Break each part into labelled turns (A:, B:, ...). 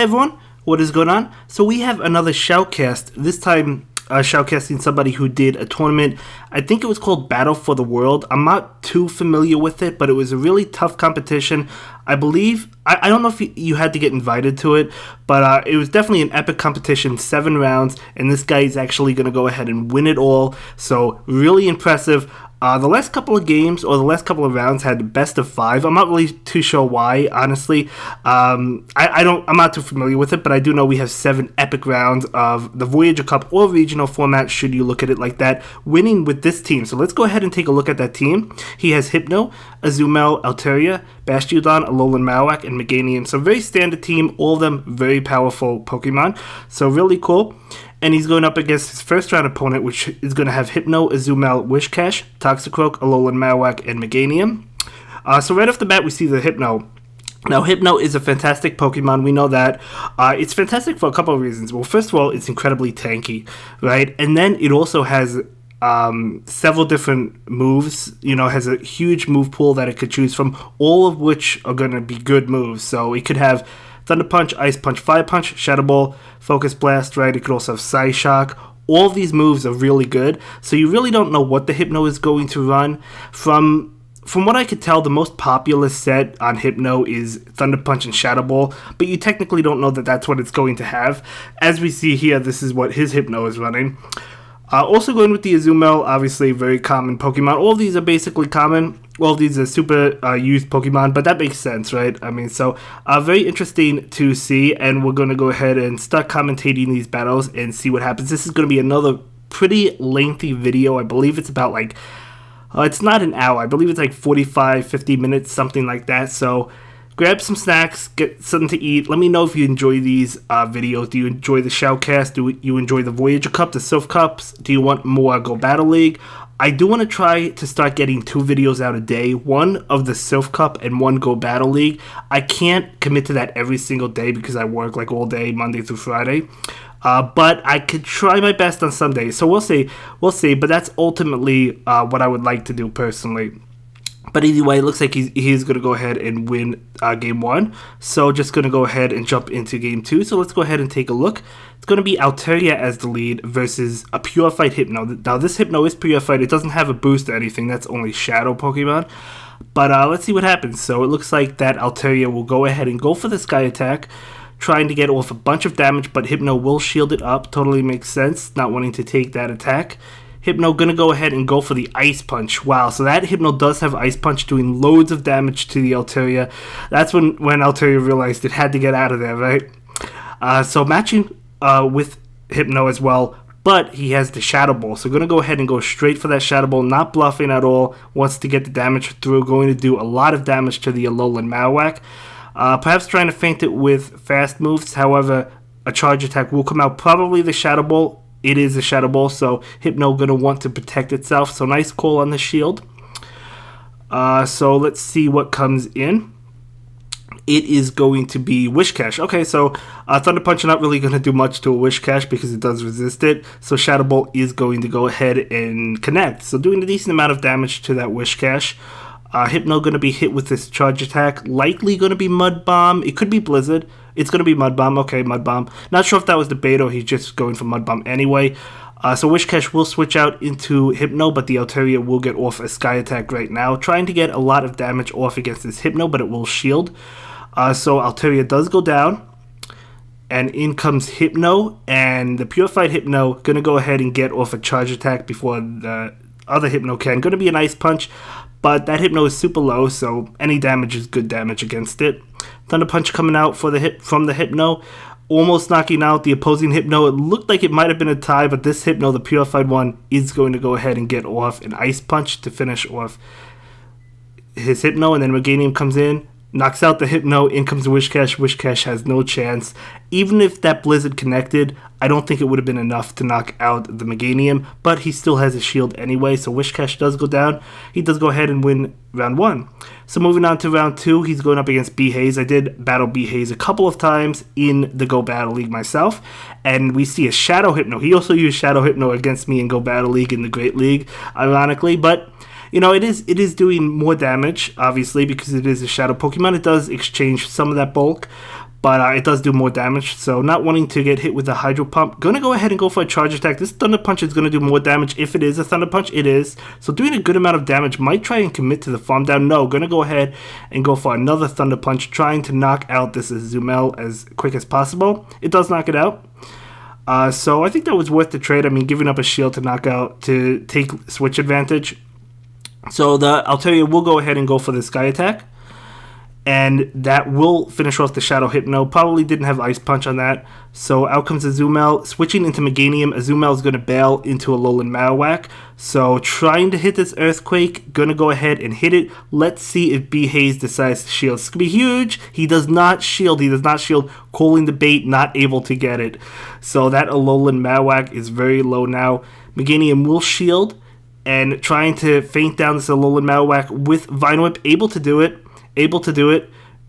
A: Hey everyone, what is going on? So we have another shoutcast, this time shoutcasting somebody who did a tournament. I think it was called Battle for the World. I'm not too familiar with it, but it was a really tough competition. I believe, I don't know if you had to get invited to it, but it was definitely an epic competition, 7 rounds, and this guy is actually going to go ahead and win it all, so really impressive. The last couple of games, or the last couple of rounds, had the best of 5. I'm not really too sure why, honestly. I'm not too familiar with it, but I do know we have 7 epic rounds of the Voyager Cup or regional format, should you look at it like that, winning with this team. So let's go ahead and take a look at that team. He has Hypno, Azumel, Altaria, Bastiodon, Alolan Marowak, and Meganium. So very standard team, all of them very powerful Pokemon. So really cool. And he's going up against his first round opponent, which is going to have Hypno, Azumel, Wishcash, Toxicroak, Alolan Marowak, and Meganium. So right off the bat, we see the Hypno. Now, Hypno is a fantastic Pokemon, we know that. It's fantastic for a couple of reasons. Well, first of all, it's incredibly tanky, right? And then it also has several different moves, has a huge move pool that it could choose from, all of which are going to be good moves. So it could have Thunder Punch, Ice Punch, Fire Punch, Shadow Ball, Focus Blast, right? It could also have Psyshock. All of these moves are really good, so you really don't know what the Hypno is going to run. From what I could tell, the most popular set on Hypno is Thunder Punch and Shadow Ball, but you technically don't know that that's what it's going to have. As we see here, this is what his Hypno is running. Also going with the Azumel, obviously very common Pokemon. All of these are basically common. All of these are super used Pokemon, but that makes sense, right? I mean, so very interesting to see, and we're going to go ahead and start commentating these battles and see what happens. This is going to be another pretty lengthy video. I believe it's about it's not an hour. I believe it's like 45, 50 minutes, something like that. So grab some snacks, get something to eat. Let me know if you enjoy these videos. Do you enjoy the Shoutcast? Do you enjoy the Voyager Cup, the Sylph Cups? Do you want more Go Battle League? I do want to try to start getting 2 videos out a day, one of the Sylph Cup and one Go Battle League. I can't commit to that every single day because I work like all day, Monday through Friday. But I could try my best on some days. So we'll see. But that's ultimately what I would like to do personally. But either way, it looks like he's going to go ahead and win Game 1. So just going to go ahead and jump into Game 2. So let's go ahead and take a look. It's going to be Altaria as the lead versus a Pure Fight Hypno. Now, this Hypno is Pure Fight. It doesn't have a boost or anything. That's only Shadow Pokemon. But let's see what happens. So it looks like that Altaria will go ahead and go for the Sky Attack, trying to get off a bunch of damage, but Hypno will shield it up. Totally makes sense, not wanting to take that attack. Hypno gonna go ahead and go for the Ice Punch. Wow, so that Hypno does have Ice Punch, doing loads of damage to the Altaria. That's when Altaria realized it had to get out of there, right? So matching with Hypno as well, but he has the Shadow Ball. So gonna go ahead and go straight for that Shadow Ball, not bluffing at all, wants to get the damage through, going to do a lot of damage to the Alolan Marowak. Perhaps trying to feint it with fast moves, however, a charge attack will come out, probably the Shadow Ball. It is a Shadow Ball, so Hypno going to want to protect itself. So nice call on the shield. So let's see what comes in. It is going to be Wishcash. Okay, so Thunder Punch not really going to do much to a Wishcash because it does resist it. So Shadow Ball is going to go ahead and connect. So doing a decent amount of damage to that Wishcash. Hypno going to be hit with this charge attack. Likely going to be Mud Bomb. It could be Blizzard. It's going to be Mud Bomb. Okay, Mud Bomb. Not sure if that was the bait or he's just going for Mud Bomb anyway. So Wishcash will switch out into Hypno, but the Altaria will get off a Sky Attack right now. Trying to get a lot of damage off against this Hypno, but it will shield. So Altaria does go down. And in comes Hypno. And the Pure Fight Hypno going to go ahead and get off a charge attack before the other Hypno can. Going to be an Ice Punch. But that Hypno is super low, so any damage is good damage against it. Thunder Punch coming out from the Hypno, almost knocking out the opposing Hypno. It looked like it might have been a tie, but this Hypno, the purified one, is going to go ahead and get off an Ice Punch to finish off his Hypno, and then Meganium comes in, knocks out the Hypno, in comes Wishcash. Wishcash has no chance. Even if that Blizzard connected, I don't think it would have been enough to knock out the Meganium, but he still has a shield anyway, so Wishcash does go down. He does go ahead and win round 1. So moving on to round 2, he's going up against B-Haze. I did battle B-Haze a couple of times in the Go Battle League myself, and we see a Shadow Hypno. He also used Shadow Hypno against me in Go Battle League in the Great League, ironically, but it is doing more damage, obviously, because it is a Shadow Pokemon. It does exchange some of that bulk, but it does do more damage. So not wanting to get hit with the Hydro Pump, gonna go ahead and go for a charge attack. This Thunder Punch is gonna do more damage. If it is a Thunder Punch, it is. So doing a good amount of damage. Might try and commit to the farm down. No, gonna go ahead and go for another Thunder Punch, trying to knock out this Azumel as quick as possible. It does knock it out. So I think that was worth the trade. I mean, giving up a shield to knock out, to take switch advantage. So I'll tell you, we'll go ahead and go for the Sky Attack. And that will finish off the Shadow Hypno. Probably didn't have Ice Punch on that. So out comes Azumel. Switching into Meganium. Azumel is going to bail into Alolan Marowak. So trying to hit this Earthquake. Going to go ahead and hit it. Let's see if B-Haze decides to shield. It's going to be huge. He does not shield. He does not shield. Calling the bait. Not able to get it. So that Alolan Marowak is very low now. Meganium will shield. And trying to feint down this Alolan Marowak with Vine Whip. Able to do it.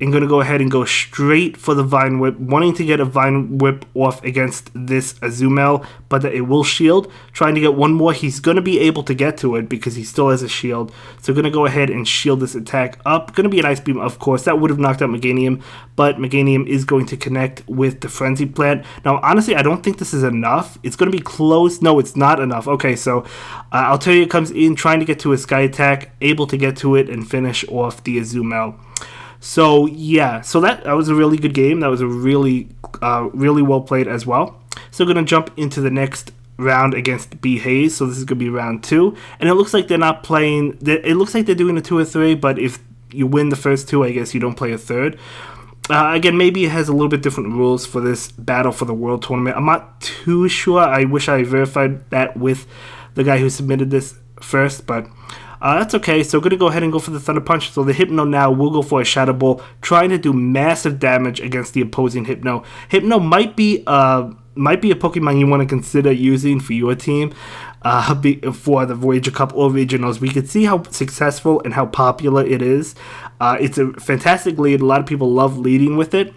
A: And going to go ahead and go straight for the Vine Whip, wanting to get a Vine Whip off against this Azumel, but it will shield. Trying to get one more. He's going to be able to get to it because he still has a shield. So going to go ahead and shield this attack up. Going to be an Ice Beam, of course. That would have knocked out Meganium, but Meganium is going to connect with the Frenzy Plant. Now, honestly, I don't think this is enough. It's going to be close. No, it's not enough. Okay, so I'll tell you, it comes in trying to get to a Sky Attack, able to get to it and finish off the Azumel. So yeah, so that was a really good game. That was a really well played as well. So we're going to jump into the next round against B-Haze. So this is going to be round 2. And it looks like they're not playing, it looks like they're doing a 2 or 3, but if you win the first 2, I guess you don't play a third. Again, maybe it has a little bit different rules for this Battle for the World tournament. I'm not too sure. I wish I verified that with the guy who submitted this first, but that's okay. So going to go ahead and go for the Thunder Punch. So the Hypno now will go for a Shadow Ball, trying to do massive damage against the opposing Hypno. Hypno might be a Pokemon you want to consider using for your team for the Voyager Cup or Regionals. We could see how successful and how popular it is. It's a fantastic lead. A lot of people love leading with it.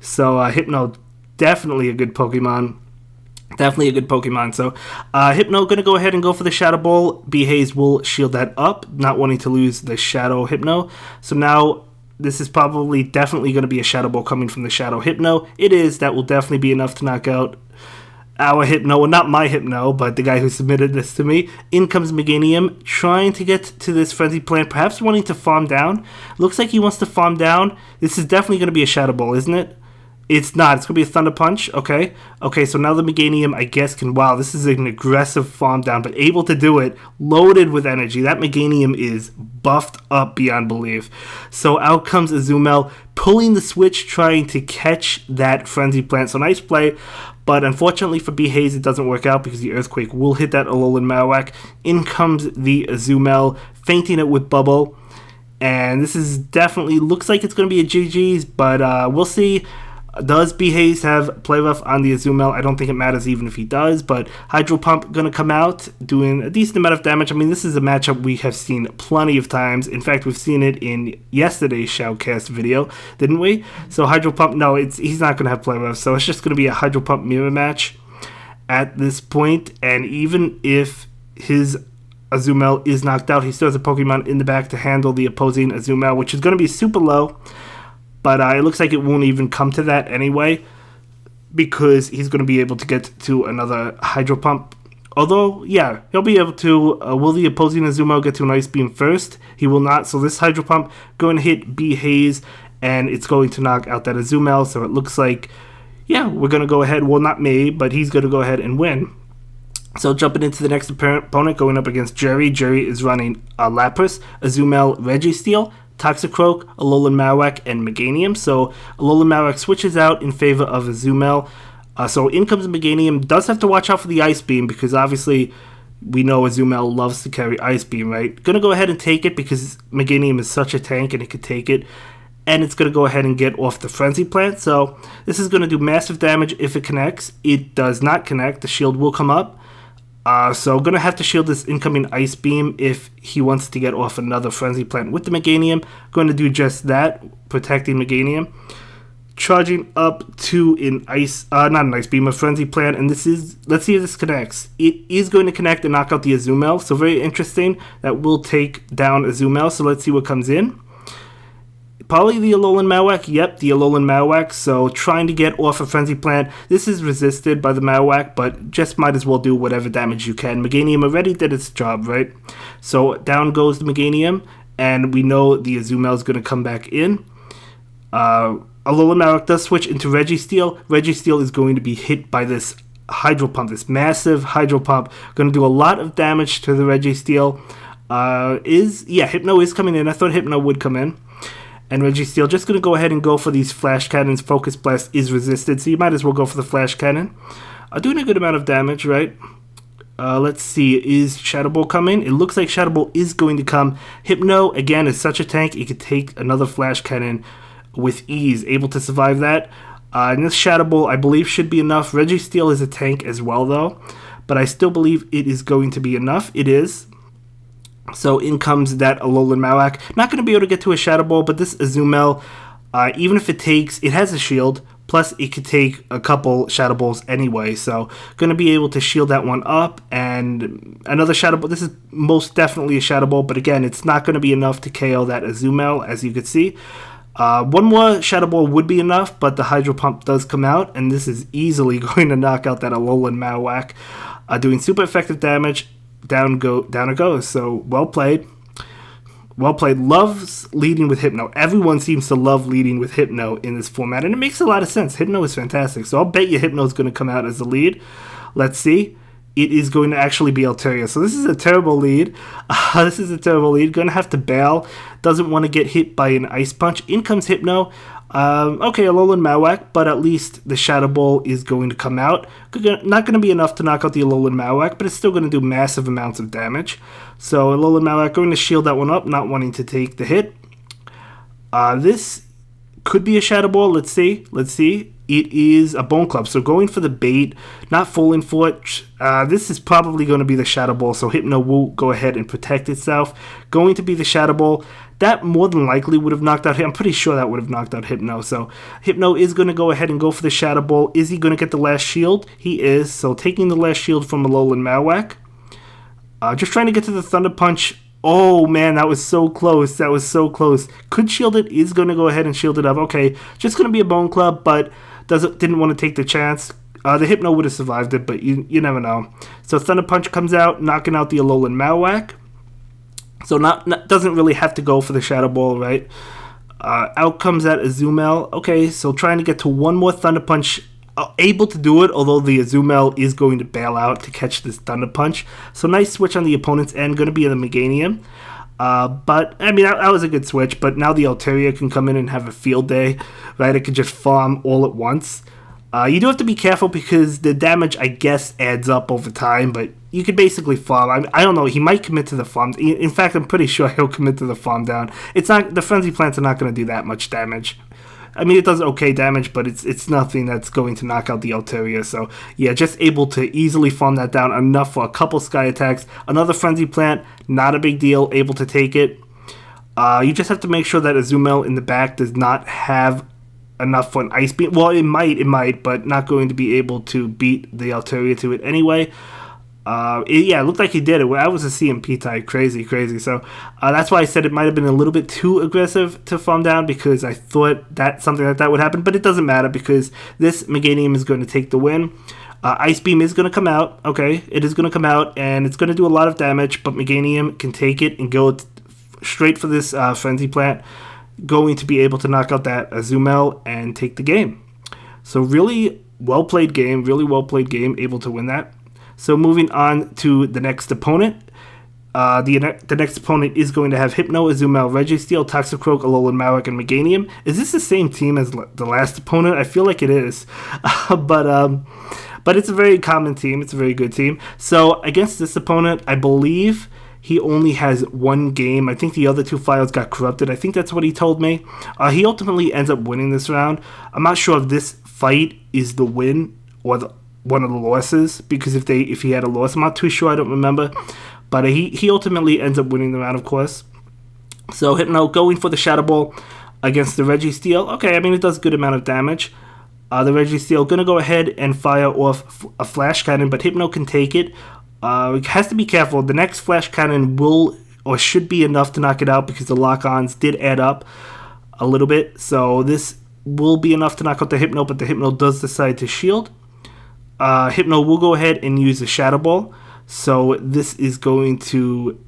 A: So Hypno, definitely a good Pokemon. Definitely a good Pokemon. So Hypno going to go ahead and go for the Shadow Ball. B-Haze will shield that up, not wanting to lose the Shadow Hypno. So now this is definitely going to be a Shadow Ball coming from the Shadow Hypno. It is. That will definitely be enough to knock out our Hypno. Well, not my Hypno, but the guy who submitted this to me. In comes Meganium, trying to get to this Frenzy Plant, perhaps wanting to farm down. Looks like he wants to farm down. This is definitely going to be a Shadow Ball, isn't it? It's not. It's going to be a Thunder Punch. Okay, so now the Meganium, I guess, can... Wow, this is an aggressive farm down, but able to do it. Loaded with energy. That Meganium is buffed up beyond belief. So out comes Azumel, pulling the switch, trying to catch that Frenzy Plant. So nice play, but unfortunately for B-Haze, it doesn't work out because the Earthquake will hit that Alolan Marowak. In comes the Azumel, feinting it with Bubble. And this is definitely... Looks like it's going to be a GG's, but we'll see. Does B-Haze have Play Rough on the Azumel? I don't think it matters even if he does, but Hydro Pump going to come out doing a decent amount of damage. I mean, this is a matchup we have seen plenty of times. In fact, we've seen it in yesterday's Shoutcast video, didn't we? So Hydro Pump, no, he's not going to have Play Rough, so it's just going to be a Hydro Pump mirror match at this point. And even if his Azumel is knocked out, he still has a Pokemon in the back to handle the opposing Azumel, which is going to be super low. But it looks like it won't even come to that anyway, because he's going to be able to get to another Hydro Pump. Although, yeah, he'll be able to. Will the opposing Azumel get to an Ice Beam first? He will not. So this Hydro Pump going to hit B-Haze, and it's going to knock out that Azumel. So it looks like, yeah, we're going to go ahead. Well, not me, but he's going to go ahead and win. So jumping into the next opponent, going up against Jerry. Jerry is running Lapras, Azumel, Registeel, Toxicroak, Alolan Marowak, and Meganium. So Alolan Marowak switches out in favor of Azumel. So in comes Meganium. Does have to watch out for the Ice Beam because obviously we know Azumel loves to carry Ice Beam, right? Gonna go ahead and take it because Meganium is such a tank and it could take it. And it's going to go ahead and get off the Frenzy Plant. So this is going to do massive damage if it connects. It does not connect. The shield will come up. So going to have to shield this incoming Ice Beam if he wants to get off another Frenzy Plant with the Meganium. Going to do just that, protecting Meganium. Charging up to a Frenzy Plant, and this is, let's see if this connects. It is going to connect and knock out the Azumel, so very interesting. That will take down Azumel, so let's see what comes in. Probably the Alolan Marowak. Yep, the Alolan Marowak. So trying to get off a Frenzy Plant. This is resisted by the Marowak, but just might as well do whatever damage you can. Meganium already did its job, right? So down goes the Meganium, and we know the Azumel is going to come back in. Alolan Marowak does switch into Registeel. Registeel is going to be hit by this Hydro Pump, this massive Hydro Pump. Going to do a lot of damage to the Registeel. Hypno is coming in. I thought Hypno would come in. And Registeel just going to go ahead and go for these Flash Cannons. Focus Blast is resisted, so you might as well go for the Flash Cannon. Doing a good amount of damage, right? Let's see, is Shadow Ball coming? It looks like Shadow Ball is going to come. Hypno, again, is such a tank, it could take another Flash Cannon with ease, able to survive that. And this Shadow Ball, I believe, should be enough. Registeel is a tank as well, though. But I still believe it is going to be enough. It is. So in comes that Alolan Marowak. Not going to be able to get to a Shadow Ball, but this Azumel, even if it has a shield, plus it could take a couple Shadow Balls anyway. So going to be able to shield that one up, and another Shadow Ball. This is most definitely a Shadow Ball, but again, it's not going to be enough to KO that Azumel, as you can see. One more Shadow Ball would be enough, but the Hydro Pump does come out, and this is easily going to knock out that Alolan Marowak, doing super effective damage. Down it goes. So well played. Loves leading with Hypno. Everyone seems to love leading with Hypno in this format, and it makes a lot of sense. Hypno is fantastic, so I'll bet you Hypno is going to come out as the lead. Let's see. It is going to actually be Altaria. So this is a terrible lead. Going to have to bail. Doesn't want to get hit by an Ice Punch. In comes Hypno. Okay, Alolan Marowak, but at least the Shadow Ball is going to come out. Not going to be enough to knock out the Alolan Marowak, but it's still going to do massive amounts of damage. So Alolan Marowak going to shield that one up, not wanting to take the hit. This could be a Shadow Ball. Let's see. It is a Bone Club, so going for the bait, not falling for it. This is probably going to be the Shadow Ball, so Hypno will go ahead and protect itself. Going to be the Shadow Ball. That more than likely would have knocked out. I'm pretty sure that would have knocked out Hypno. So Hypno is going to go ahead and go for the Shadow Ball. Is he going to get the last shield? He is. So taking the last shield from Alolan Marowak. Just trying to get to the Thunder Punch. Oh man, that was so close. Could shield it. Is going to go ahead and shield it up. Okay, just going to be a Bone Club, but didn't want to take the chance. The Hypno would have survived it, but you never know. So Thunder Punch comes out, knocking out the Alolan Marowak. So doesn't really have to go for the Shadow Ball, right? Out comes that Azumel. Okay, so trying to get to one more Thunder Punch. Able to do it, although the Azumel is going to bail out to catch this Thunder Punch. So nice switch on the opponent's end. Going to be the Meganium. But, I mean, that was a good switch. But now the Altaria can come in and have a field day, right? It can just farm all at once. You do have to be careful because the damage, I guess, adds up over time, but you could basically farm. I don't know. He might commit to the farm. In fact, I'm pretty sure he'll commit to the farm down. The Frenzy Plants are not going to do that much damage. I mean, it does okay damage, but it's nothing that's going to knock out the Altaria. So, yeah, just able to easily farm that down enough for a couple Sky Attacks. Another Frenzy Plant, not a big deal, able to take it. You just have to make sure that Azumel in the back does not have enough for an Ice Beam. Well, it might, but not going to be able to beat the Altaria to it anyway. It looked like he did it. I was a CMP type. Crazy. So that's why I said it might have been a little bit too aggressive to farm down, because I thought that something like that would happen, but it doesn't matter because this Meganium is going to take the win. Ice Beam is going to come out. Okay, it is going to come out, and it's going to do a lot of damage, but Meganium can take it and go straight for this Frenzy Plant, going to be able to knock out that Azumel and take the game. So really well played game, able to win that. So moving on to the next opponent. The next opponent is going to have Hypno, Azumel, Registeel, Toxicroak, Alolan Marowak, and Meganium. Is this the same team as the last opponent? I feel like it is. But it's a very common team. It's a very good team. So against this opponent, I believe he only has one game. I think the other two files got corrupted. I think that's what he told me. He ultimately ends up winning this round. I'm not sure if this fight is the win or one of the losses, because if he had a loss, I'm not too sure. I don't remember. But he ultimately ends up winning the round, of course. So Hypno going for the Shadow Ball against the Registeel. Okay, I mean, it does a good amount of damage. The Registeel going to go ahead and fire off a Flash Cannon, but Hypno can take it. It has to be careful. The next Flash Cannon will or should be enough to knock it out because the lock-ons did add up. a little bit. So this will be enough to knock out the Hypno, but the Hypno does decide to shield. Hypno will go ahead and use a Shadow Ball. So this is going to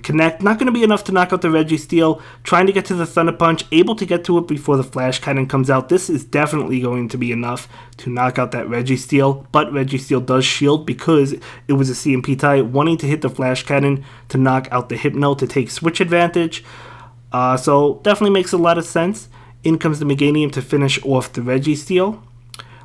A: connect. Not going to be enough to knock out the Registeel. Trying to get to the Thunder Punch. Able to get to it before the Flash Cannon comes out. This is definitely going to be enough to knock out that Registeel. But Registeel does shield because it was a CMP tie. Wanting to hit the Flash Cannon to knock out the Hypno to take switch advantage. So definitely makes a lot of sense. In comes the Meganium to finish off the Registeel.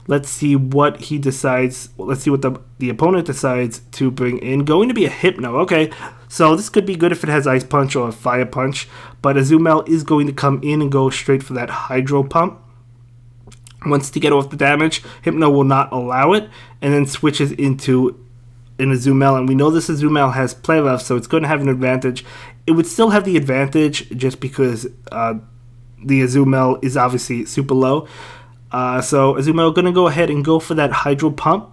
A: Let's see what he decides. Let's see what the opponent decides to bring in. Going to be a Hypno. Okay, so this could be good if it has Ice Punch or Fire Punch. But Azumel is going to come in and go straight for that Hydro Pump. Wants to get off the damage. Hypno will not allow it. And then switches into an Azumel. And we know this Azumel has Play Rough, so it's going to have an advantage. It would still have the advantage just because the Azumel is obviously super low. So Azumel going to go ahead and go for that Hydro Pump.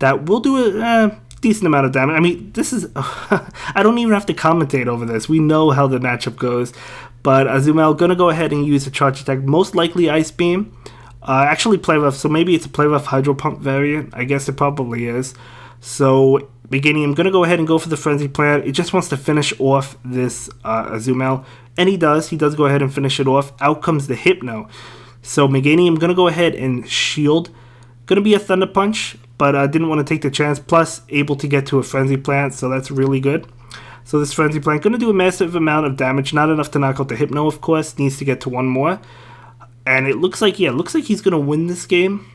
A: That will do a decent amount of damage. I mean, this is... I don't even have to commentate over this. We know how the matchup goes. But Azumel going to go ahead and use a Charge Attack. Most likely Ice Beam. Actually Play Rough, so maybe it's a Play Rough Hydro Pump variant. I guess it probably is. So, beginning, I'm going to go ahead and go for the Frenzy Plant. It just wants to finish off this Azumel. And he does. He does go ahead and finish it off. Out comes the Hypno. So Meganium going to go ahead and shield. Going to be a Thunder Punch, but I didn't want to take the chance. Plus, able to get to a Frenzy Plant, so that's really good. So this Frenzy Plant going to do a massive amount of damage. Not enough to knock out the Hypno, of course. Needs to get to one more. And it looks like, yeah, looks like he's going to win this game.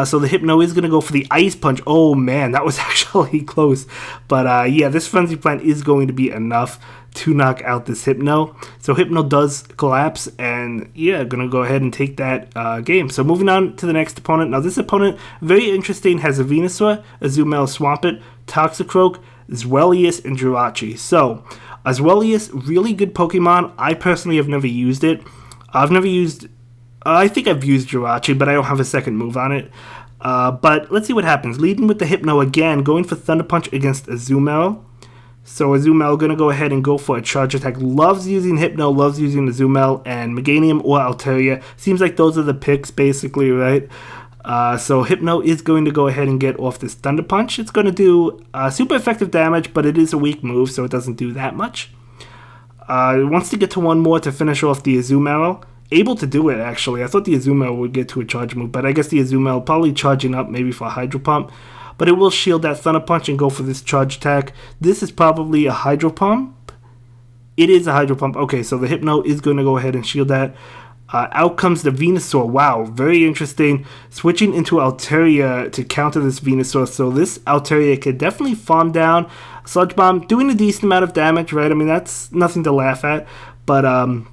A: So the Hypno is going to go for the Ice Punch. Oh, man, that was actually close. But, yeah, this Frenzy Plant is going to be enough to knock out this Hypno. So Hypno does collapse, and yeah, gonna go ahead and take that game. So moving on to the next opponent. Now this opponent, very interesting, has a Venusaur, Azumel Swampert, Toxicroak, Zwellius, and Jirachi. So Zwellius, really good Pokemon. I personally have never used it. I've never used... I think I've used Jirachi, but I don't have a second move on it. But let's see what happens. Leading with the Hypno again, going for Thunder Punch against Azumel. So Azumel going to go ahead and go for a Charge Attack. Loves using Hypno, loves using Azumel, and Meganium or Altaria. Seems like those are the picks, basically, right? So Hypno is going to go ahead and get off this Thunder Punch. It's going to do super effective damage, but it is a weak move, so it doesn't do that much. It wants to get to one more to finish off the Azumel. Able to do it, actually. I thought the Azumel would get to a charge move, but I guess the Azumel probably charging up maybe for a Hydro Pump. But it will shield that Thunder Punch and go for this Charge Attack. This is probably a Hydro Pump. It is a Hydro Pump. Okay, so the Hypno is going to go ahead and shield that. Out comes the Venusaur. Wow, very interesting. Switching into Altaria to counter this Venusaur. So this Altaria could definitely farm down. Sludge Bomb doing a decent amount of damage, right? I mean, that's nothing to laugh at. But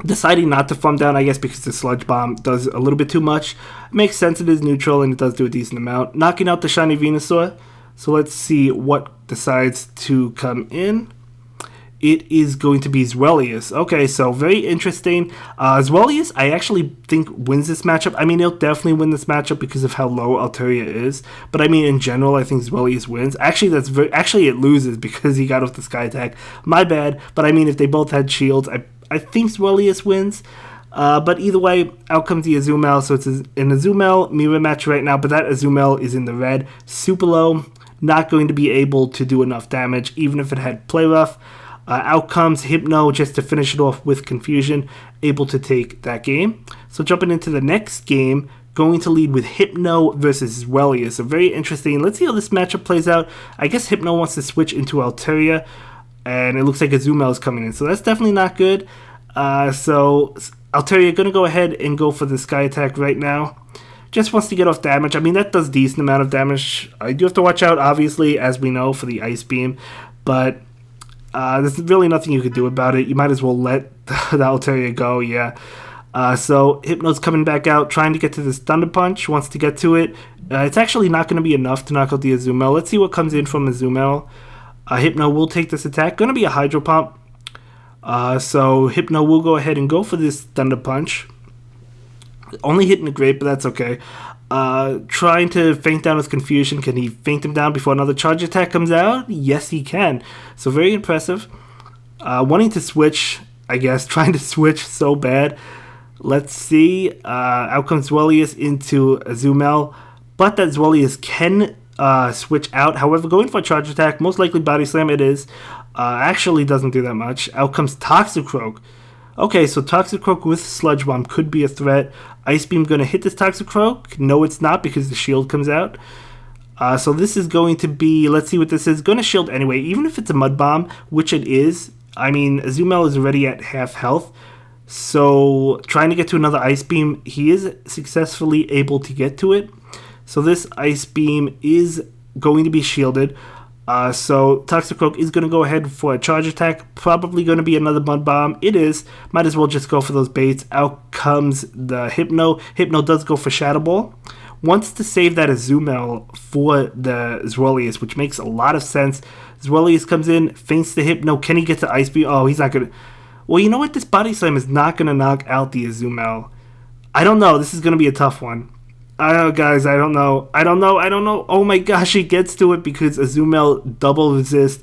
A: deciding not to farm down, I guess, because the Sludge Bomb does a little bit too much. It makes sense, it is neutral, and it does do a decent amount. Knocking out the shiny Venusaur. So let's see what decides to come in. It is going to be Zwellius. Okay, so very interesting. Zwellius, I actually think wins this matchup. I mean, he'll definitely win this matchup because of how low Altaria is. But I mean, in general, I think Zwellius wins. Actually, actually it loses because he got off the Sky Attack. My bad. But I mean, if they both had shields, I think Zwellius wins. But either way, out comes the Azumel. So it's an Azumel mirror match right now. But that Azumel is in the red. Super low. Not going to be able to do enough damage, even if it had Play Rough. Out comes Hypno just to finish it off with Confusion, able to take that game. So jumping into the next game, going to lead with Hypno versus Zwellius. So very interesting. Let's see how this matchup plays out. I guess Hypno wants to switch into Altaria, and it looks like Azumel is coming in. So that's definitely not good. So Altaria going to go ahead and go for the Sky Attack right now. Just wants to get off damage. I mean, that does decent amount of damage. I do have to watch out, obviously, as we know, for the Ice Beam. But there's really nothing you could do about it. You might as well let the Altaria go, yeah. So Hypno's coming back out, trying to get to this Thunder Punch. Wants to get to it. It's actually not going to be enough to knock out the Azumel. Let's see what comes in from Azumel. Hypno will take this attack. Going to be a Hydro Pump. So Hypno will go ahead and go for this Thunder Punch. Only hitting the great, but that's okay. Trying to feint down his Confusion. Can he feint him down before another charge attack comes out? Yes, he can. So very impressive. Wanting to switch. I guess, trying to switch so bad. Let's see. Out comes Zwellius into Azumel, but that Zwellius can switch out. However, going for a charge attack, most likely body slam it is. Actually doesn't do that much. Out comes Toxicroak. Okay, so Toxicroak with Sludge Bomb could be a threat. Ice Beam going to hit this Toxicroak? No, it's not because the shield comes out. So this is going to be, let's see what this is. Going to shield anyway, even if it's a Mud Bomb, which it is. I mean, Azumel is already at half health. So trying to get to another Ice Beam, he is successfully able to get to it. So this Ice Beam is going to be shielded. So Toxicroak is going to go ahead for a charge attack. Probably going to be another Mud Bomb. It is. Might as well just go for those baits. Out comes the Hypno. Hypno does go for Shadow Ball. Wants to save that Azumel for the Zwellius, which makes a lot of sense. Zwellius comes in, feints the Hypno. Can he get to Ice Beam? Oh, he's not going to. Well, you know what? This Body Slam is not going to knock out the Azumel. I don't know. This is going to be a tough one. I don't know, guys. I don't know. Oh my gosh, he gets to it because Azumel double resist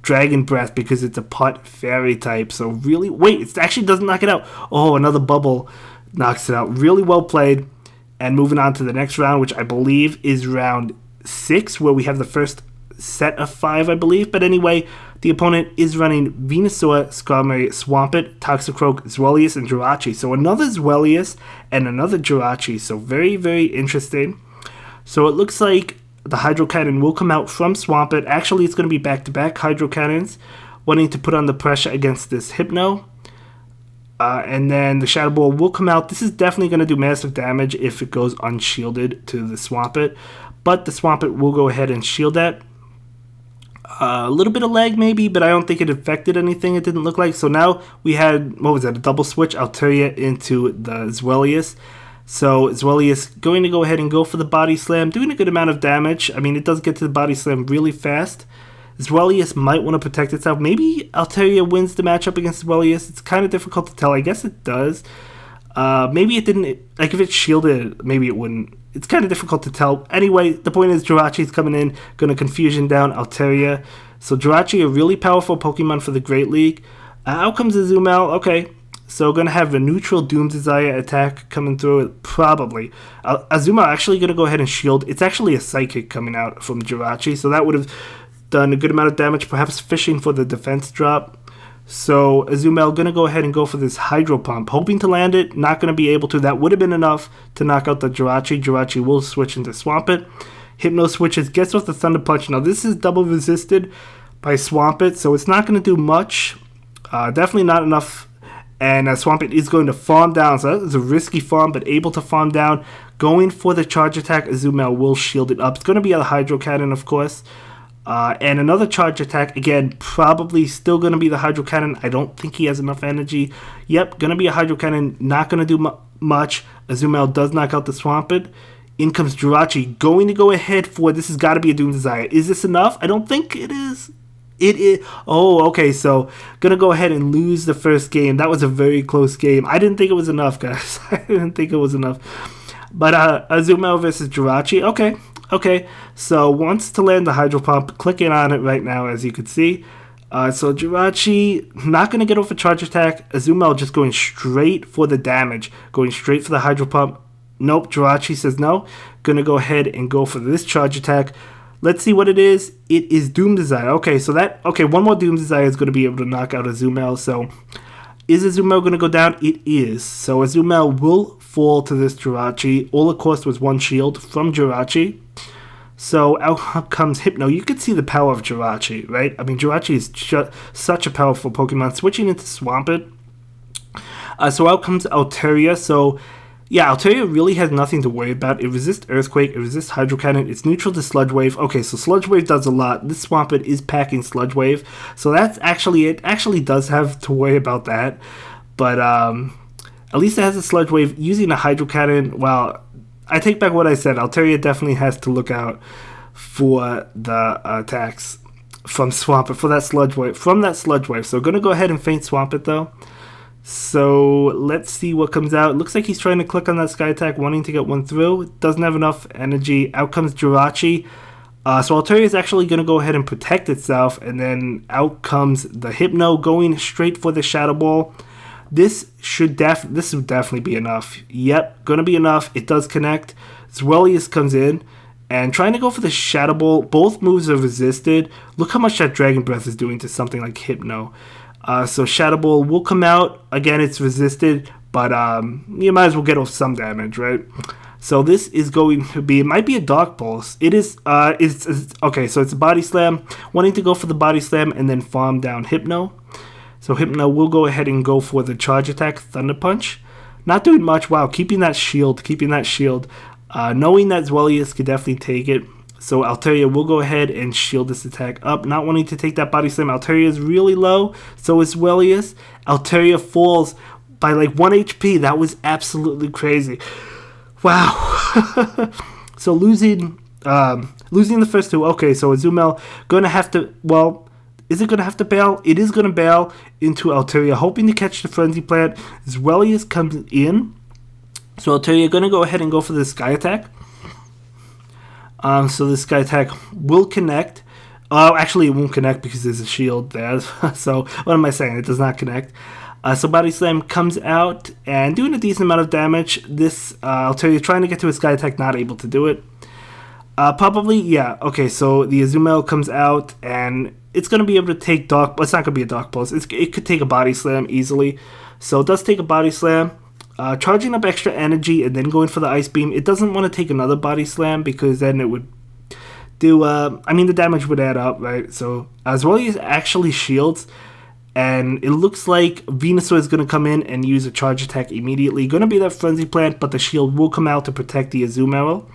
A: Dragon Breath because it's a Putt Fairy type. So really, wait, it actually doesn't knock it out. Oh, another bubble knocks it out. Really well played. And moving on to the next round, which I believe is round 6, where we have the first set of 5, I believe. But anyway, the opponent is running Venusaur, Skarmory, Swampert, Toxicroak, Zwellius, and Jirachi. So another Zwellius and another Jirachi. So very, very interesting. So it looks like the Hydro Cannon will come out from Swampert. Actually, it's going to be back-to-back Hydro Cannons, wanting to put on the pressure against this Hypno. And then the Shadow Ball will come out. This is definitely going to do massive damage if it goes unshielded to the Swampert. But the Swampert will go ahead and shield that. A little bit of lag maybe, but I don't think it affected anything. It didn't look like. So now we had, what was that, a double switch, Altaria into the Zwellius. So Zwellius going to go ahead and go for the Body Slam, doing a good amount of damage. I mean, it does get to the Body Slam really fast. Zwellius might want to protect itself. Maybe Altaria wins the matchup against Zwellius. It's kind of difficult to tell. I guess it does. Maybe it didn't. Like, if it's shielded, maybe it wouldn't. It's kind of difficult to tell. Anyway, the point is Jirachi's coming in, going to confusion down Altaria. So Jirachi, a really powerful Pokemon for the Great League. Out comes Azumel. Okay, so going to have a neutral Doom Desire attack coming through it, probably. Azumel actually going to go ahead and shield. It's actually a Psychic coming out from Jirachi, so that would have done a good amount of damage, perhaps fishing for the defense drop. So Azumel going to go ahead and go for this Hydro Pump, hoping to land it, not going to be able to. That would have been enough to knock out the Jirachi. Jirachi will switch into Swampert. Hypno switches, gets off the Thunder Punch. Now this is double resisted by Swampert, so it's not going to do much. Definitely not enough. And Swampert is going to farm down, so that was a risky farm, but able to farm down. Going for the charge attack, Azumel will shield it up. It's going to be a Hydro Cannon, of course. And another charge attack, again, probably still going to be the Hydro Cannon. I don't think he has enough energy. Yep, going to be a Hydro Cannon, not going to do much. Azumel does knock out the Swampert. In comes Jirachi, going to go ahead for, this has got to be a Doom Desire. Is this enough? I don't think it is. It is. Oh, okay, so going to go ahead and lose the first game. That was a very close game. I didn't think it was enough, guys. I didn't think it was enough. But Azumel versus Jirachi, okay, so wants to land the Hydro Pump, clicking on it right now, as you can see. So Jirachi not going to get off a charge attack. Azumel just going straight for the damage, going straight for the Hydro Pump. Nope, Jirachi says no. Going to go ahead and go for this charge attack. Let's see what it is. It is Doom Desire. Okay, so one more Doom Desire is going to be able to knock out Azumel. So is Azumel going to go down? It is. So Azumel will fall to this Jirachi. All it cost was one shield from Jirachi. So out comes Hypno. You can see the power of Jirachi, right? I mean, Jirachi is such a powerful Pokemon. Switching into Swampert. So out comes Altaria. So yeah, Altaria really has nothing to worry about. It resists Earthquake, it resists Hydro Cannon, it's neutral to Sludge Wave. Okay, so Sludge Wave does a lot. This Swampert is packing Sludge Wave. So that's actually, it actually does have to worry about that. But at least it has a Sludge Wave. Using a Hydro Cannon, well, I take back what I said. Altaria definitely has to look out for the attacks from Swampert, for that Sludge Wave, from that Sludge Wave. So going to go ahead and feint Swampert though. So let's see what comes out. It looks like he's trying to click on that Sky Attack, wanting to get one through. Doesn't have enough energy. Out comes Jirachi. So Altaria is actually going to go ahead and protect itself, and then out comes the Hypno going straight for the Shadow Ball. This would definitely be enough. Yep, going to be enough. It does connect. Zweilous comes in and trying to go for the Shadow Ball. Both moves are resisted. Look how much that Dragon Breath is doing to something like Hypno. So Shadow Ball will come out. Again, it's resisted, but you might as well get off some damage, right? So this is going to be, it might be a Dark Pulse. It is, okay, so it's a Body Slam. Wanting to go for the Body Slam and then farm down Hypno. So Hypno will go ahead and go for the Charge Attack, Thunder Punch. Not doing much. Wow, keeping that shield. Knowing that Zweilous could definitely take it. So Altaria will go ahead and shield this attack up. Not wanting to take that Body Slam. Altaria is really low. So is Zweilous. Altaria falls by like 1 HP. That was absolutely crazy. Wow. So losing the first two. Okay, so Azumel going to have to, well, is it going to have to bail? It is going to bail into Altaria, hoping to catch the Frenzy Plant. Zweilous comes in. So Altaria going to go ahead and go for the Sky Attack. So the Sky Attack will connect. Actually, it won't connect because there's a shield there. So what am I saying? It does not connect. So Body Slam comes out and doing a decent amount of damage. This Altaria trying to get to a Sky Attack, not able to do it. Probably, yeah. Okay, so the Azumel comes out and it's going to be able to take Dark... It's not going to be a Dark Pulse. It could take a Body Slam easily. So it does take a Body Slam. Charging up extra energy and then going for the Ice Beam. It doesn't want to take another Body Slam because then it would do... the damage would add up, right? So as well as actually shields... And it looks like Venusaur is going to come in and use a Charge Attack immediately. Going to be that Frenzy Plant, but the shield will come out to protect the Azumarill.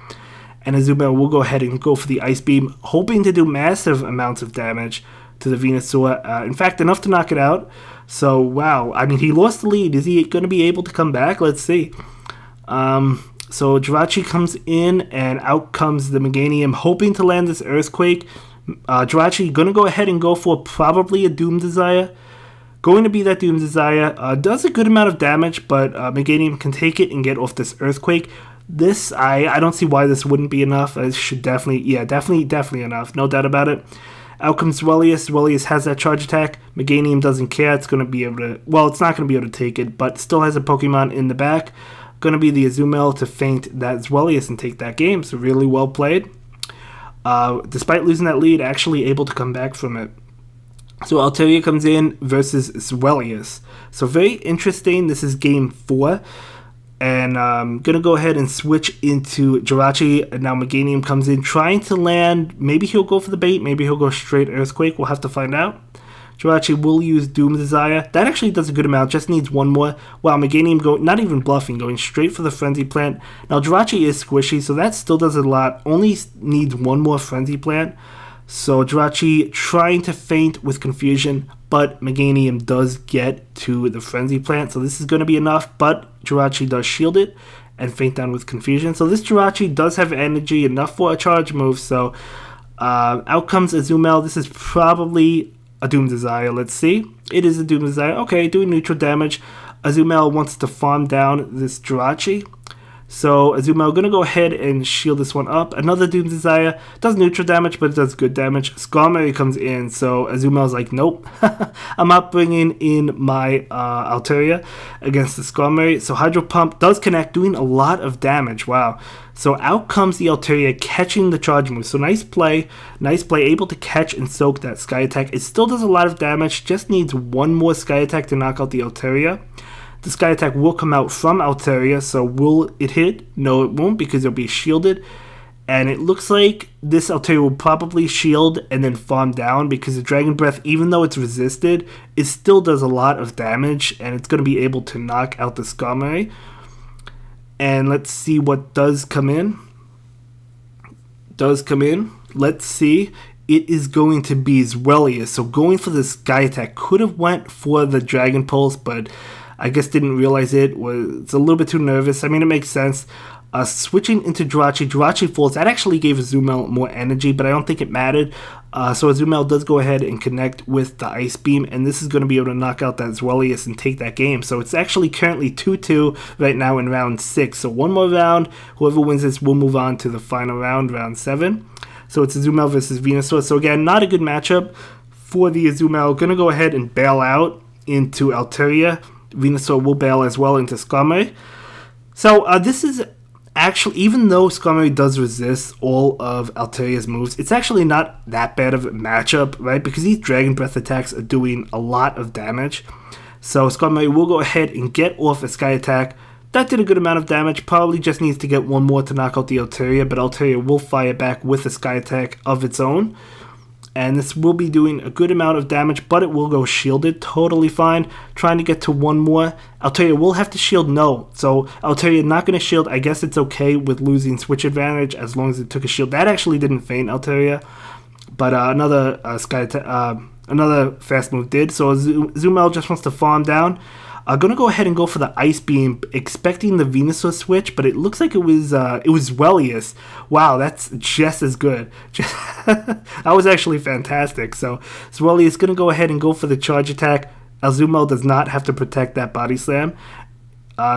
A: And Azumarill will go ahead and go for the Ice Beam, hoping to do massive amounts of damage to the Venusaur. In fact, enough to knock it out. So, wow. I mean, he lost the lead. Is he going to be able to come back? Let's see. So, Jirachi comes in, and out comes the Meganium, hoping to land this Earthquake. Jirachi going to go ahead and go for probably a Doom Desire. Going to be that Doom Desire. Does a good amount of damage, but Meganium can take it and get off this Earthquake. This, I don't see why this wouldn't be enough. It should definitely, yeah, definitely enough. No doubt about it. Out comes Zweilous. Zweilous has that Charge Attack. Meganium doesn't care. It's going to be able to, well, it's not going to be able to take it, but still has a Pokemon in the back. Going to be the Azumel to feint that Zweilous and take that game. So really well played. Despite losing that lead, actually able to come back from it. So Altaria comes in versus Zweilous. So very interesting. This is game 4. And I'm going to go ahead and switch into Jirachi. And now Meganium comes in trying to land. Maybe he'll go for the bait. Maybe he'll go straight Earthquake. We'll have to find out. Jirachi will use Doom Desire. That actually does a good amount. Just needs one more. Wow, Meganium not even bluffing, going straight for the Frenzy Plant. Now Jirachi is squishy, so that still does a lot. Only needs one more Frenzy Plant. So Jirachi trying to feint with Confusion, but Meganium does get to the Frenzy Plant. So this is going to be enough, but Jirachi does shield it and feint down with Confusion. So this Jirachi does have energy enough for a charge move. So out comes Azumel. This is probably a Doom Desire. Let's see. It is a Doom Desire. Okay, doing neutral damage. Azumel wants to farm down this Jirachi. So Azumel going to go ahead and shield this one up. Another Doom Desire. Does neutral damage, but it does good damage. Skarmory comes in. So Azumel's like, nope. I'm not bringing in my Altaria against the Skarmory. So Hydro Pump does connect, doing a lot of damage. Wow. So out comes the Altaria catching the charge move. So nice play. Nice play. Able to catch and soak that Sky Attack. It still does a lot of damage. Just needs one more Sky Attack to knock out the Altaria. The Sky Attack will come out from Altaria, so will it hit? No, it won't because it'll be shielded. And it looks like this Altaria will probably shield and then farm down because the Dragon Breath, even though it's resisted, it still does a lot of damage and it's going to be able to knock out the Skarmory. And let's see what does come in. Let's see. It is going to be Zweilous. So going for the Sky Attack. Could have went for the Dragon Pulse, but I guess didn't realize it. Was a little bit too nervous. I mean, it makes sense. Switching into Jirachi. Jirachi falls. That actually gave Azumel more energy, but I don't think it mattered. So Azumel does go ahead and connect with the Ice Beam, and this is going to be able to knock out that Zweilous and take that game. So it's actually currently 2-2 right now in round 6. So one more round. Whoever wins this will move on to the final round, round 7. So it's Azumel versus Venusaur. So again, not a good matchup for the Azumel. Going to go ahead and bail out into Altaria. Venusaur will bail as well into Skarmory. So this is actually, even though Skarmory does resist all of Altaria's moves, it's actually not that bad of a matchup, right? Because these Dragon Breath attacks are doing a lot of damage. So Skarmory will go ahead and get off a Sky Attack. That did a good amount of damage. Probably just needs to get one more to knock out the Altaria, but Altaria will fire back with a Sky Attack of its own. And this will be doing a good amount of damage, but it will go shielded. Totally fine. Trying to get to one more. Altaria will have to shield. No. So Altaria not going to shield. I guess it's okay with losing switch advantage as long as it took a shield. That actually didn't feint Altaria. But another another fast move did. So Azumel just wants to farm down. Gonna go ahead and go for the Ice Beam, expecting the Venusaur switch, but it looks like it was Wellius. Wow, that's just as good. That was actually fantastic. So Wellius gonna go ahead and go for the charge attack. Azumel does not have to protect that body slam.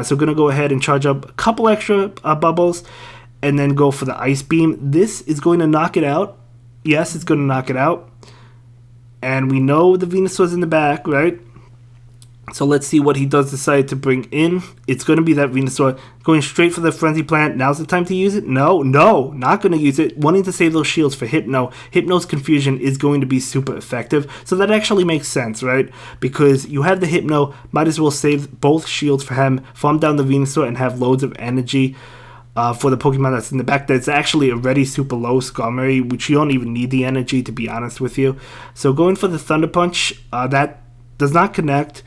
A: So gonna go ahead and charge up a couple extra bubbles, and then go for the Ice Beam. This is going to knock it out. Yes, it's going to knock it out. And we know the Venusaur's in the back, right? So let's see what he does decide to bring in. It's going to be that Venusaur going straight for the Frenzy Plant. Now's the time to use it? No, not going to use it. Wanting to save those shields for Hypno. Hypno's Confusion is going to be super effective. So that actually makes sense, right? Because you have the Hypno, might as well save both shields for him, farm down the Venusaur, and have loads of energy for the Pokemon that's in the back. That's actually already super low, Skarmory, which you don't even need the energy, to be honest with you. So going for the Thunder Punch, that does not connect.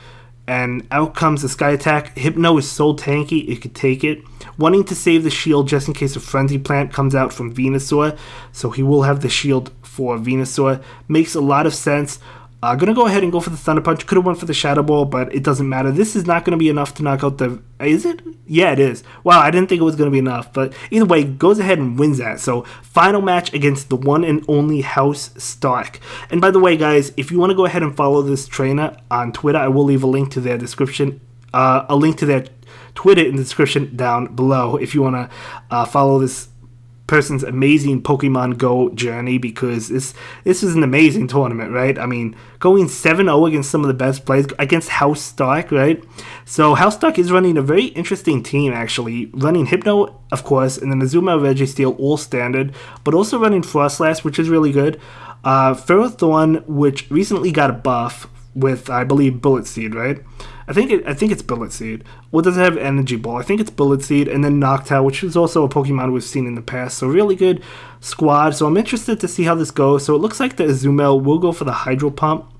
A: And out comes the Sky Attack. Hypno is so tanky, it could take it. Wanting to save the shield just in case a Frenzy Plant comes out from Venusaur. So he will have the shield for Venusaur. Makes a lot of sense. Gonna go ahead and go for the Thunder Punch. Could have went for the Shadow Ball, but it doesn't matter. This is not gonna be enough to knock out the... Is it? Yeah, it is. Wow, I didn't think it was gonna be enough. But either way, goes ahead and wins that. So, final match against the one and only House Stark. And by the way, guys, if you want to go ahead and follow this trainer on Twitter, I will leave a link to their description. A link to their Twitter in the description down below if you want to follow this person's amazing Pokemon Go journey, because this is an amazing tournament, right? I mean, going 7-0 against some of the best players, against House Stark, right? So House Stark is running a very interesting team, actually. Running Hypno, of course, and then Azumel, Registeel, all standard, but also running Frostlass, which is really good. Ferrothorn, which recently got a buff with, I believe, Bullet Seed, right? I think it's Bullet Seed. Or does it have Energy Ball? I think it's Bullet Seed, and then Noctowl, which is also a Pokemon we've seen in the past. So really good squad. So I'm interested to see how this goes. So it looks like the Azumel will go for the Hydro Pump.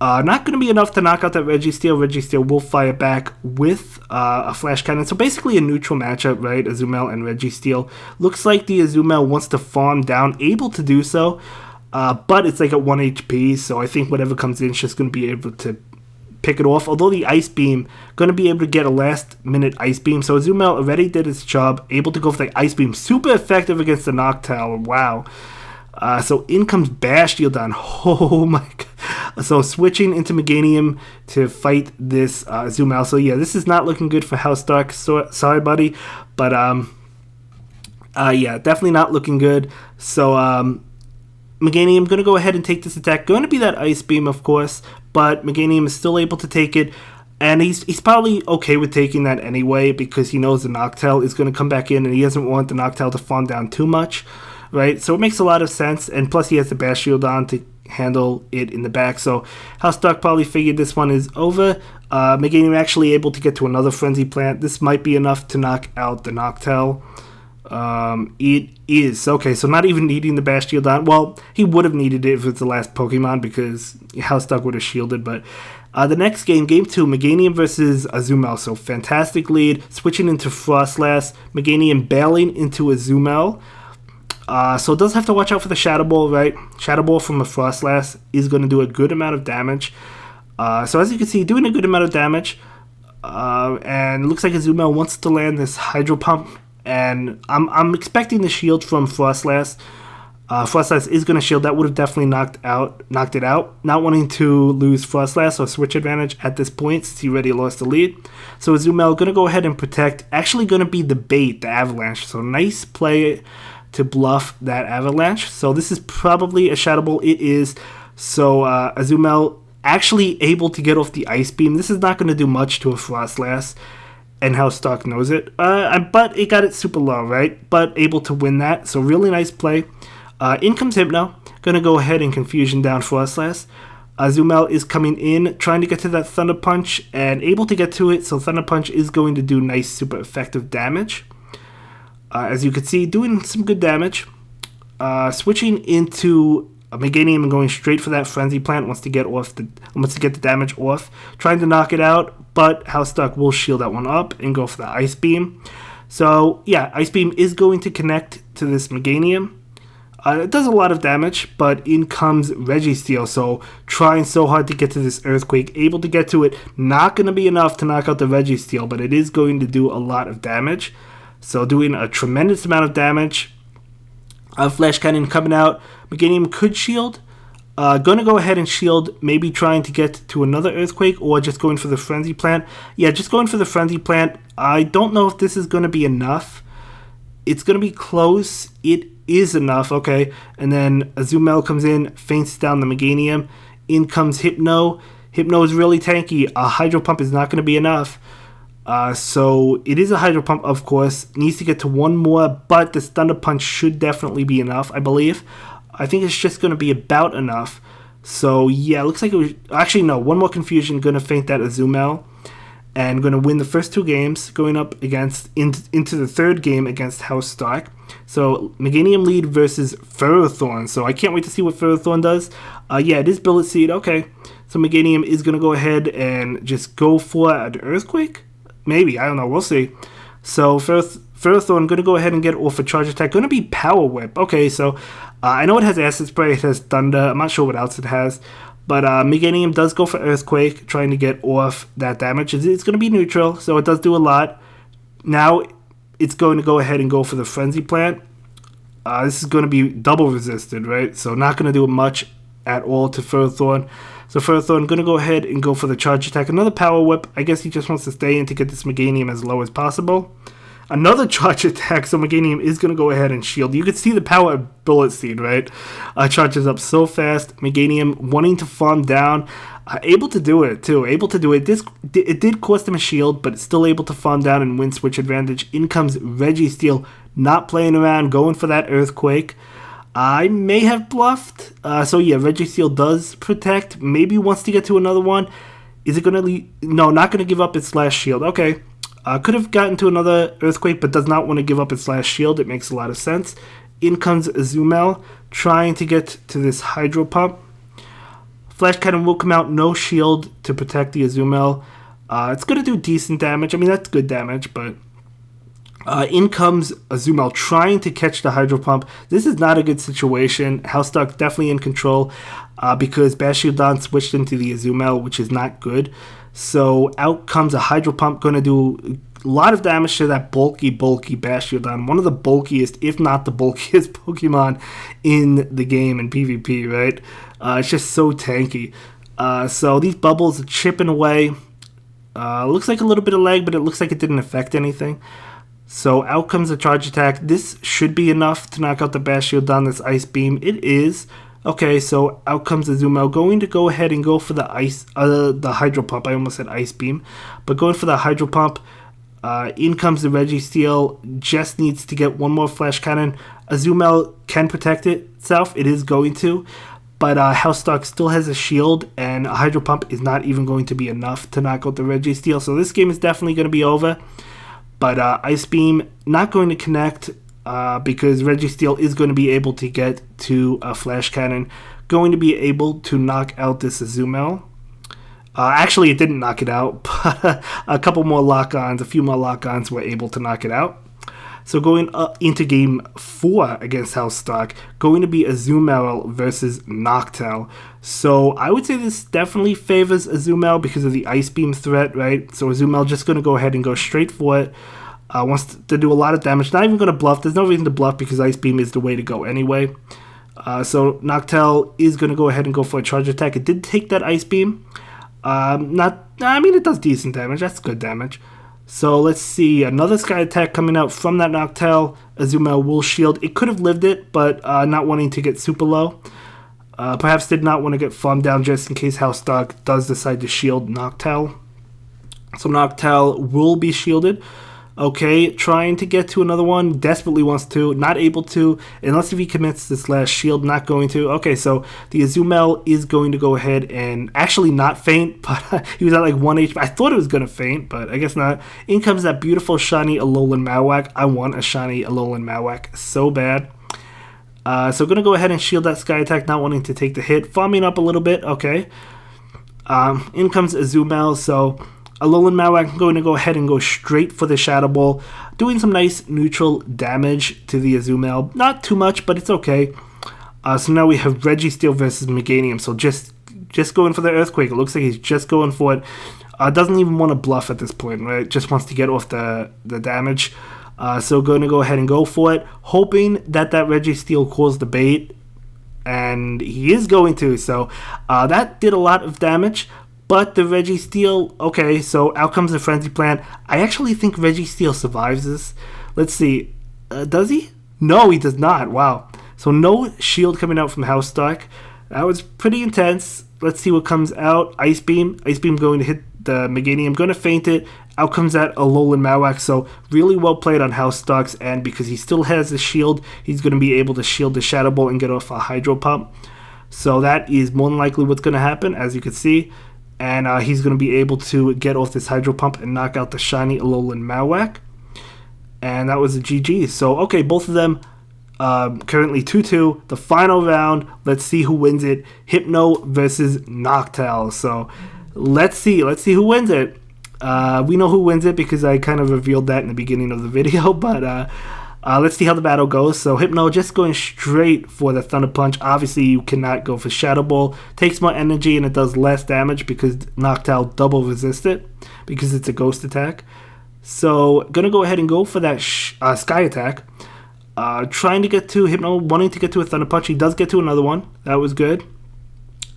A: Not going to be enough to knock out that Registeel. Registeel will fire back with a Flash Cannon. So basically a neutral matchup, right? Azumel and Registeel. Looks like the Azumel wants to farm down, able to do so. But it's like at 1 HP, so I think whatever comes in is just going to be able to pick it off. Although the Ice Beam, going to be able to get a last minute Ice Beam. So Azumel already did its job, able to go for the Ice Beam. Super effective against the Noctowl. Wow. So in comes Bastiodon. Oh my god. So switching into Meganium to fight this Azumel. So yeah, this is not looking good for House Stark. So, sorry, buddy. But yeah, definitely not looking good. So Meganium going to go ahead and take this attack. Going to be that Ice Beam, of course, but Meganium is still able to take it, and he's probably okay with taking that anyway, because he knows the Noctowl is going to come back in, and he doesn't want the Noctowl to farm down too much, right? So it makes a lot of sense, and plus he has the Bastiodon to handle it in the back, so House Stark probably figured this one is over. Meganium actually able to get to another Frenzy Plant. This might be enough to knock out the Noctowl. It is. Okay, so not even needing the Bastiodon. Well, he would have needed it if it's the last Pokemon, because House Stark would have shielded, but the next game, Game 2, Meganium versus Azumel. So fantastic lead, switching into Frostlass, Meganium bailing into Azumel. So it does have to watch out for the Shadow Ball, right? Shadow Ball from a Frostlass is going to do a good amount of damage. So as you can see, doing a good amount of damage. And it looks like Azumel wants to land this Hydro Pump. And I'm expecting the shield from Frostlass. Frostlass is going to shield. That would have definitely knocked it out. Not wanting to lose Frostlass or switch advantage at this point, since he already lost the lead. So Azumel going to go ahead and protect. Actually going to be the bait, the Avalanche. So nice play to bluff that avalanche. So this is probably a Shadowball. It is. So Azumel actually able to get off the Ice Beam. This is not going to do much to a Frostlass, and how Stark knows it. But it got it super low, right? But able to win that. So really nice play. In comes Hypno. Going to go ahead and Confusion down Frostlass. Azumel is coming in, trying to get to that Thunder Punch, and able to get to it. So Thunder Punch is going to do nice, super effective damage. As you can see, doing some good damage. Switching into Meganium and going straight for that Frenzy Plant wants to get the damage off. Trying to knock it out, but Housestock will shield that one up and go for the Ice Beam. So yeah, Ice Beam is going to connect to this Meganium. It does a lot of damage, but in comes Registeel, so trying so hard to get to this Earthquake, able to get to it, not going to be enough to knock out the Registeel, but it is going to do a lot of damage. So doing a tremendous amount of damage. Flash Cannon coming out, Meganium could shield. Going to go ahead and shield, maybe trying to get to another Earthquake, or just going for the Frenzy Plant. Yeah, just going for the Frenzy Plant. I don't know if this is going to be enough. It's going to be close. It is enough, okay. And then Azumel comes in, feints down the Meganium. In comes Hypno. Hypno is really tanky. A Hydro Pump is not going to be enough. So it is a Hydro Pump, of course. Needs to get to one more, but this Thunder Punch should definitely be enough, I believe. I think it's just going to be about enough. So yeah, looks like it was... Actually, no. One more Confusion. Going to feint that Azumel. And going to win the first two games, going up against into the third game against Housestock. So Meganium lead versus Ferrothorn. So I can't wait to see what Ferrothorn does. Yeah, it is Billet Seed. Okay. So Meganium is going to go ahead and just go for an Earthquake? Maybe. I don't know. We'll see. So Ferrothorn going to go ahead and get off a Charge Attack. Going to be Power Whip. Okay, so I know it has Acid Spray. It has Thunder. I'm not sure what else it has. But Meganium does go for Earthquake, trying to get off that damage. It's going to be neutral, so it does do a lot. Now it's going to go ahead and go for the Frenzy Plant. This is going to be double resisted, right? So not going to do much at all to Ferrothorn. So Ferrothorn going to go ahead and go for the Charge Attack. Another Power Whip. I guess he just wants to stay in to get this Meganium as low as possible. Another Charge Attack, so Meganium is going to go ahead and shield. You can see the power of Bullet Seed, right? Charges up so fast. Meganium wanting to farm down. Able to do it, too. Able to do it. It did cost him a shield, but still able to farm down and win switch advantage. In comes Registeel, not playing around, going for that Earthquake. I may have bluffed. So yeah, Registeel does protect. Maybe wants to get to another one. Is it going to... No, not going to give up its last shield. Okay. Could have gotten to another Earthquake, but does not want to give up its last shield. It makes a lot of sense. In comes Azumel, trying to get to this Hydro Pump. Flash Cannon will come out, no shield to protect the Azumel. It's going to do decent damage. I mean, that's good damage, but... in comes Azumel, trying to catch the Hydro Pump. This is not a good situation. Housestock definitely in control, because Bastiodon switched into the Azumel, which is not good. So out comes a Hydro Pump, going to do a lot of damage to that bulky Bastiodon. One of the bulkiest, if not the bulkiest Pokemon in the game in PvP, right? It's just so tanky. So these bubbles are chipping away. Looks like a little bit of lag, but it looks like it didn't affect anything. So out comes a Charge Attack. This should be enough to knock out the Bastiodon, this Ice Beam. It is. Okay, so out comes Azumel, going to go ahead and go for the the Hydro Pump. I almost said Ice Beam, but going for the Hydro Pump. In comes the Registeel, just needs to get one more Flash Cannon. Azumel can protect itself, it is going to, but Housestock still has a shield, and a Hydro Pump is not even going to be enough to knock out the Registeel, so this game is definitely going to be over. But Ice Beam not going to connect, because Registeel is going to be able to get to a Flash Cannon, going to be able to knock out this Azumel. Actually, it didn't knock it out, but a couple more lock-ons, a few more lock-ons were able to knock it out. So going into Game 4 against Housestock, going to be Azumel versus Noctowl. So I would say this definitely favors Azumel because of the Ice Beam threat, right? So Azumel just going to go ahead and go straight for it. Wants to do a lot of damage. Not even going to bluff. There's no reason to bluff because Ice Beam is the way to go anyway. So Noctowl is going to go ahead and go for a Charge Attack. It did take that Ice Beam. I mean, it does decent damage. That's good damage. So let's see, another Sky Attack coming out from that Noctowl. Azumel will shield. It could have lived it, but not wanting to get super low. Perhaps did not want to get farmed down just in case House Dog does decide to shield Noctowl. So Noctowl will be shielded. Okay, trying to get to another one. Desperately wants to. Not able to. Unless if he commits this last shield. Not going to. Okay, so the Azumel is going to go ahead and actually not faint. But he was at like 1 HP. I thought it was going to faint, but I guess not. In comes that beautiful shiny Alolan Marowak. I want a shiny Alolan Marowak so bad. So going to go ahead and shield that Sky Attack. Not wanting to take the hit. Farming up a little bit. Okay. In comes Azumel. So Alolan Marowak going to go ahead and go straight for the Shadow Ball, doing some nice neutral damage to the Azumel. Not too much, but it's okay. So now we have Registeel versus Meganium. So just going for the Earthquake. It looks like he's just going for it. Doesn't even want to bluff at this point, right? Just wants to get off the damage. So going to go ahead and go for it, hoping that Registeel calls the bait. And he is going to. So that did a lot of damage. But the Registeel, okay, so out comes the Frenzy Plant. I actually think Registeel survives this. Let's see. Does he? No, he does not. Wow. So no shield coming out from House Dark. That was pretty intense. Let's see what comes out. Ice Beam. Ice Beam going to hit the Meganium. Going to feint it. Out comes that Alolan Marowak. So really well played on House Dark's end because he still has the shield. He's going to be able to shield the Shadow Ball and get off a Hydro Pump. So that is more than likely what's going to happen, as you can see. And he's going to be able to get off this Hydro Pump and knock out the shiny Alolan Marowak. And that was a GG. So, okay, both of them currently 2-2. The final round, let's see who wins it. Hypno versus Noctowl. So, let's see who wins it. We know who wins it because I kind of revealed that in the beginning of the video. But let's see how the battle goes. So Hypno just going straight for the Thunder Punch. Obviously, you cannot go for Shadow Ball. Takes more energy and it does less damage because Noctowl double resists it because it's a ghost attack. So gonna go ahead and go for that Sky Attack. Trying to get to Hypno, wanting to get to a Thunder Punch. He does get to another one. That was good.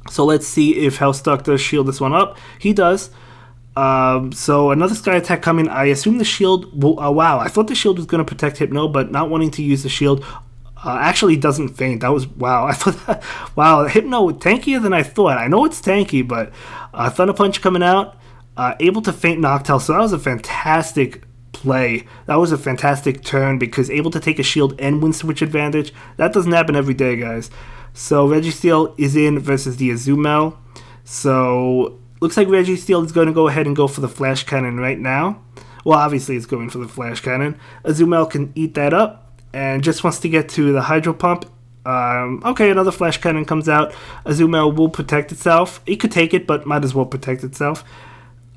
A: So let's see if House Duck does shield this one up. He does. So another Sky Attack coming. I assume the shield will, wow, I thought the shield was going to protect Hypno, but not wanting to use the shield. Actually doesn't faint. That was, wow, I thought that, wow, Hypno tankier than I thought. I know it's tanky, but Thunder Punch coming out, able to feint Noctowl. So that was a fantastic play. That was a fantastic turn because able to take a shield and win switch advantage. That doesn't happen every day, guys. So Registeel is in versus the Azumel. So looks like Registeel is going to go ahead and go for the Flash Cannon right now. Well, obviously it's going for the Flash Cannon. Azumel can eat that up and just wants to get to the Hydro Pump. Okay, another Flash Cannon comes out. Azumel will protect itself. It could take it, but might as well protect itself.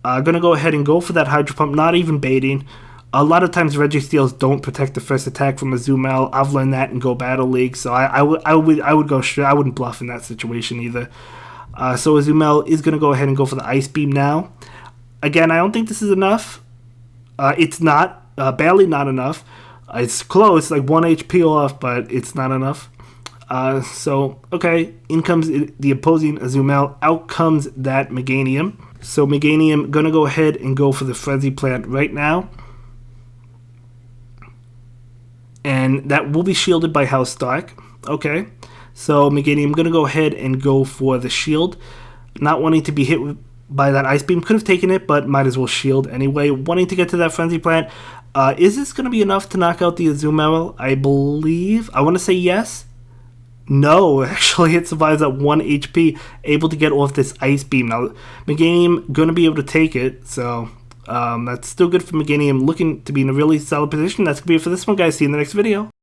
A: Going to go ahead and go for that Hydro Pump, not even baiting. A lot of times Registeels don't protect the first attack from Azumel. I've learned that in Go Battle League, so I would go straight. I wouldn't bluff in that situation either. So Azumel is going to go ahead and go for the Ice Beam now. Again, I don't think this is enough. It's not. Barely not enough. It's close, like 1 HP off, but it's not enough. So, okay, in comes the opposing Azumel. Out comes that Meganium. So Meganium going to go ahead and go for the Frenzy Plant right now. And that will be shielded by House Dark. Okay. So Meganium going to go ahead and go for the shield. Not wanting to be hit by that Ice Beam. Could have taken it, but might as well shield anyway. Wanting to get to that Frenzy Plant. Is this going to be enough to knock out the Azumel? I believe. I want to say yes. No, actually it survives at 1 HP. Able to get off this Ice Beam. Now, Meganium going to be able to take it. So that's still good for Meganium. Looking to be in a really solid position. That's going to be it for this one, guys. See you in the next video.